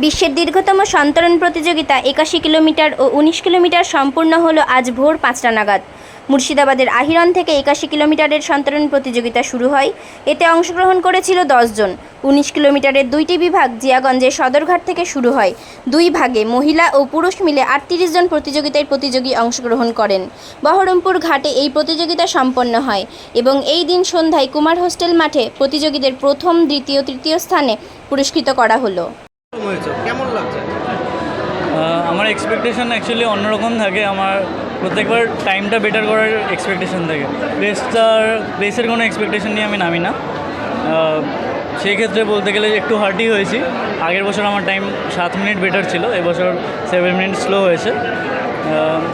বিশ্বের দীর্ঘতম সন্তরণ প্রতিযোগিতা ৮১ কিলোমিটার ও ১৯ কিলোমিটার সম্পূর্ণ হলো আজ ভোর ৫টা নাগাদ। মুর্শিদাবাদের আহিরন থেকে ৮১ কিলোমিটারের সন্তরণ প্রতিযোগিতা শুরু হয়। এতে অংশগ্রহণ করেছিল ১০ জন। ১৯ কিলোমিটারের দুইটি বিভাগ জিয়াগঞ্জের সদরঘাট থেকে শুরু হয়। দুই ভাগে মহিলা ও পুরুষ মিলে ৩৮ জন প্রতিযোগী অংশগ্রহণ করেন। বহরমপুর ঘাটে এই প্রতিযোগিতা সম্পন্ন হয় এবং এই দিন সন্ধ্যায় কুমার হোস্টেল মাঠে প্রতিযোগীদের প্রথম, দ্বিতীয়, তৃতীয় স্থানে পুরস্কৃত করা হলো। কেমন লাগছে? আমার এক্সপেকটেশন অ্যাকচুয়ালি অন্যরকম থাকে। আমার প্রত্যেকবার টাইমটা বেটার করার এক্সপেকটেশন থাকে। রেসের কোনো এক্সপেকটেশন নিয়ে আমি নামি না। সেই ক্ষেত্রে বলতে গেলে একটু হার্ডই হয়েছি। আগের বছর আমার টাইম 7 মিনিট বেটার ছিল, এবছর 7 মিনিট স্লো হয়েছে।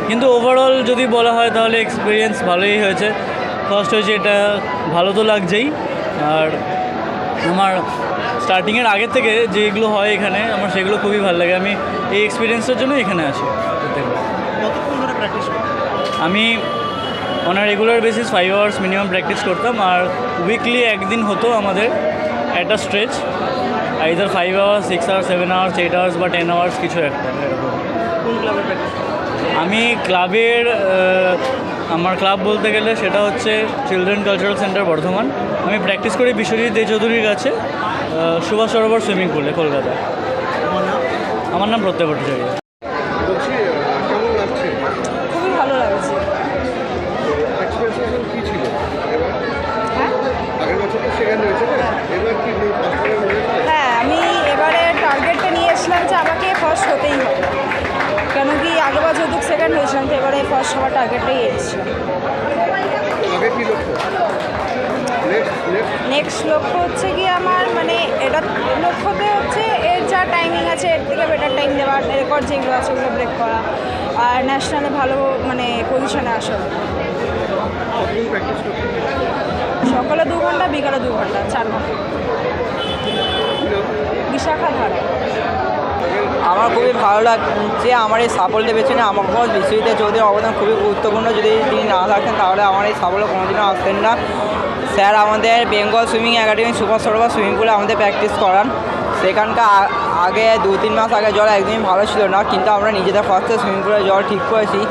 কিন্তু ওভারঅল যদি বলা হয় তাহলে এক্সপিরিয়েন্স ভালোই হয়েছে। ফার্স্ট হয়েছে, এটা ভালো তো লাগছেই। আর আমার স্টার্টিংয়ের আগের থেকে যেগুলো হয় এখানে, আমার সেগুলো খুবই ভালো লাগে। আমি এই এক্সপিরিয়েন্সের জন্য এখানে আসি। কতক্ষণ ধরে প্র্যাকটিস করো? আমি on regular basis 5 hours minimum practice করতাম। আর উইকলি একদিন হতো আমাদের একটা stretch, either 5 hours, 6 hours, 7 hours, 8 hours বা 10 আওয়ার্স কিছু একটা। কোন ক্লাবে প্র্যাকটিস করো? আমি ক্লাবের আমার ক্লাব বলতে গেলে সেটা হচ্ছে চিলড্রেন কালচারাল সেন্টার বর্ধমান। আমি প্র্যাকটিস করি বিশ্বজিৎ দে চৌধুরীর কাছে, সুভাষ সরোবর সুইমিং পুলে, কলকাতায়। আমার নাম প্রত্যয় ভট্টাচার্য। কেমন লাগছে? খুবই ভালো লাগছে। এক্সপেকটেশন কি ছিল আগের বছর তো সেকেন্ড হয়েছে না, এবার কি হ্যাঁ, আমি এবারে টার্গেটটা নিয়ে এসলাম যে আমাকে ফার্স্ট হতেই হবে। কেন কি আগেবার যেহেতু সেকেন্ড হয়েছিলাম, তো এবারে ফার্স্ট হওয়ার টার্গেটটাই এসেছিলাম। আগে কি লক্ষ্য? নেক্সট লক্ষ্য হচ্ছে কি আমার, মানে এটা লক্ষ্যতে হচ্ছে এর যা টাইমিং আছে এর থেকে বেটার টাইম দেওয়ার, রেকর্ড যেগুলো আছে ওগুলো ব্রেক করা, আর ন্যাশনালে ভালো মানে পজিশনে আসা। সকালে 2 ঘন্টা, বিকালে 2 ঘন্টা, 4 ঘন্টা। বিশাখা ধারা। আমার খুবই ভালো লাগছে। আমার এই সাফল্যের পেছনে আমার বিশ্বজিৎ চৌধুরীর অবদান খুবই গুরুত্বপূর্ণ। যদি তিনি না থাকতেন তাহলে আমার এই সাফল্য কোনোদিনও আসতেন না। স্যার আমাদের বেঙ্গল সুইমিং একাডেমি সুভাষ সরোবর সুইমিং পুলে আমাদের প্র্যাকটিস করান। সেখানকার আগে 2-3 মাস আগে জল একদমই ভালো ছিল না, কিন্তু আমরা নিজেদের ফার্স্টে সুইমিং পুলে জল ঠিক করেছি।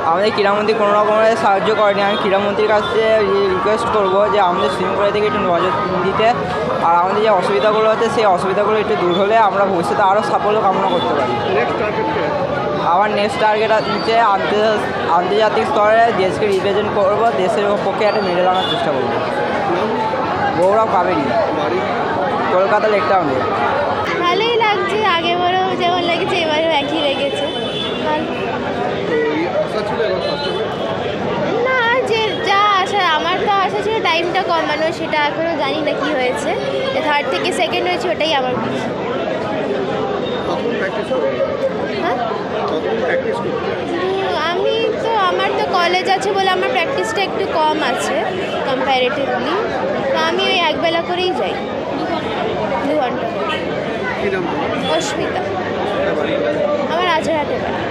আমাদের ক্রীড়ামন্ত্রী কোনো রকমের সাহায্য করেনি। আমি ক্রীড়ামন্ত্রীর কাছে রিকোয়েস্ট করবো যে আমাদের সুইমিং পুলের দিকে একটু নজর দিতে, আর আমাদের যে অসুবিধাগুলো হচ্ছে সেই অসুবিধাগুলো একটু দূর হলে আমরা ভবিষ্যতে আরও সাফল্য কামনা করতে পারি। আমার নেক্সট টার্গেট হচ্ছে আন্তর্জাতিক স্তরে দেশকে রিপ্রেজেন্ট করবো, দেশের পক্ষে একটা মেডেল আনার চেষ্টা করবো। গৌরব কাবেরী, কলকাতা লেক টাউনে। ভালোই লাগছে, আগেবারও যেমন লেগেছে এবারেও একই লেগেছে। না, যে যা আশা, আমার তো আশা ছিল টাইমটা কমানো, সেটা এখনও জানি না কি হয়েছে। 3rd থেকে 2nd হয়েছে, ওটাই আমার খুশি। হ্যাঁ, আমার তো কলেজ আছে বলে আমার প্র্যাকটিসটা একটু কম আছে কম্প্যারেটিভলি। তো আমি ওই একবেলা করেই যাই, 2 ঘন্টা। অস্মিতা, আমার রাজারহাটে বাড়ি।